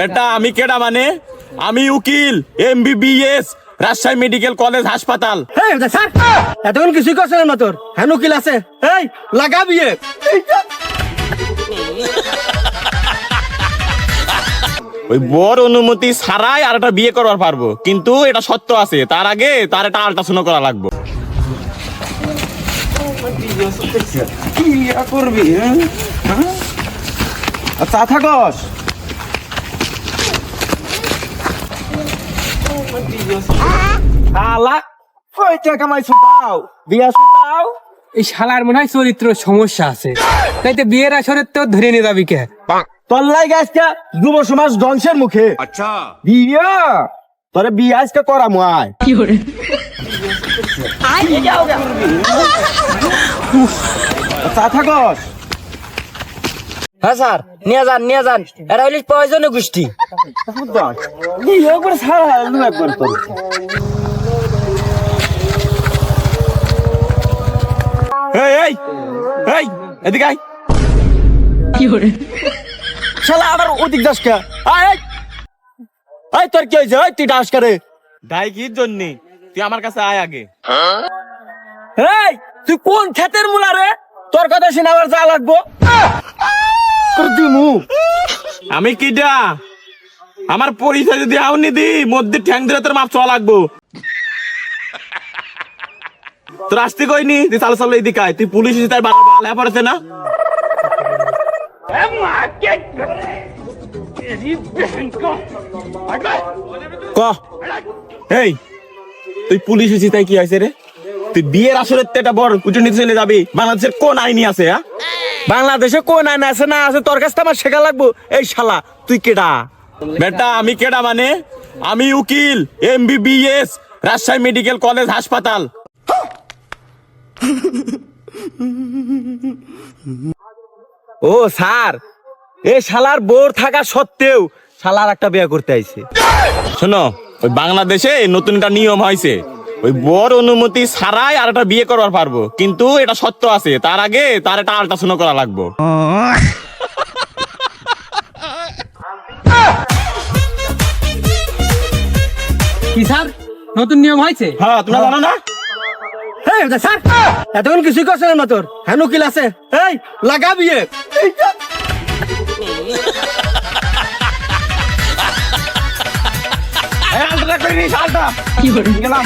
বেটা আমি কেডা মানে আমি উকিল MBBS রাজশাহী মেডিকেল কলেজ হাসপাতাল। এই স্যার এতক্ষণ কিছুই করছেন না তোর হ্যাঁ উকিল আছে এই লাগা বিয়ে ওই বর অনুমতি ছাড়াই আর একটা বিয়ে করবার পারবো, কিন্তু এটা সত্য আছে, তার আগে তার একটা আল্ট্রাসাউন্ড করা লাগবে। কি করবি চা থাকস শালা কই টাকা মাইছো দাও বিয়া দাও। এই শালার মনে হয় চরিত্র সমস্যা আছে, তাই তো বিয়ের আসরে তো ধরে নিয়ে যাবি কে? তল্লাই গাছটা যুব সমাজ ধ্বংসের মুখে। আচ্ছা বিয়া তোরে বিয়া আজকে করা মুই কি করে চা থাকস। হ্যাঁ স্যার নিয়ে যান এরা হইলে প্রয়োজনীয় গোষ্ঠী। এই এই এই এদিকে আয়। শালা আবার অধিক দাস কে তোর কি হয়েছে তুই ডাস করে দায় কি জন্য? তুই আমার কাছে আয় আগে। এই তুই কোন ক্ষেতের মুলা রে? তোর কথা শুনে আবার যা লাগবো আমি কিডা? আমার পরিচয় যদি আউনি দি মধ্যে ঠ্যাং ধরে তোর মাপ চাওয়া লাগবো। তোর আসতে কইনি তুই চালু চালু এদিকে আয়। তুই পুলিশ তাই বালা পড়েছে না? ক এই তুই পুলিশ হয়েছিস তাই কি হয়েছে রে? তুই বিয়ের আসলে একটা বড় কুটনীতি চলে যাবি। বাংলাদেশের কোন আইনি আছে? হ্যাঁ বাংলাদেশে কোন আইন আছে না আছে তোর কাছে আমার শেখা লাগবো। এই শালা তুই কেডা? বেটা আমি কেডা মানে আমি উকিল MBBS রাজশাহী মেডিকেল কলেজ হাসপাতাল। ও স্যার এ শালার বোর থাকা সত্ত্বেও শালার একটা বিয়ে করতে আইছে। শোনো ওই বাংলাদেশে নতুন একটা নিয়ম হয়েছে, ওই বর অনুমতি ছাড়াই আর একটা বিয়ে করবার পারবো, কিন্তু এটা সত্য আছে, তার আগে তার একটা আল্ট্রাসাউন্ড করা লাগবে। কি স্যার নতুন নিয়ম হয়েছে? হ্যাঁ তোমরা জানো না? এই স্যার এতক্ষণ কিছুই করছেন না তোর হ্যাঁ উকিল আছে এই লাগা বিয়ে আল্ট্রা করে নিস, আল্ট্রা গেলাম।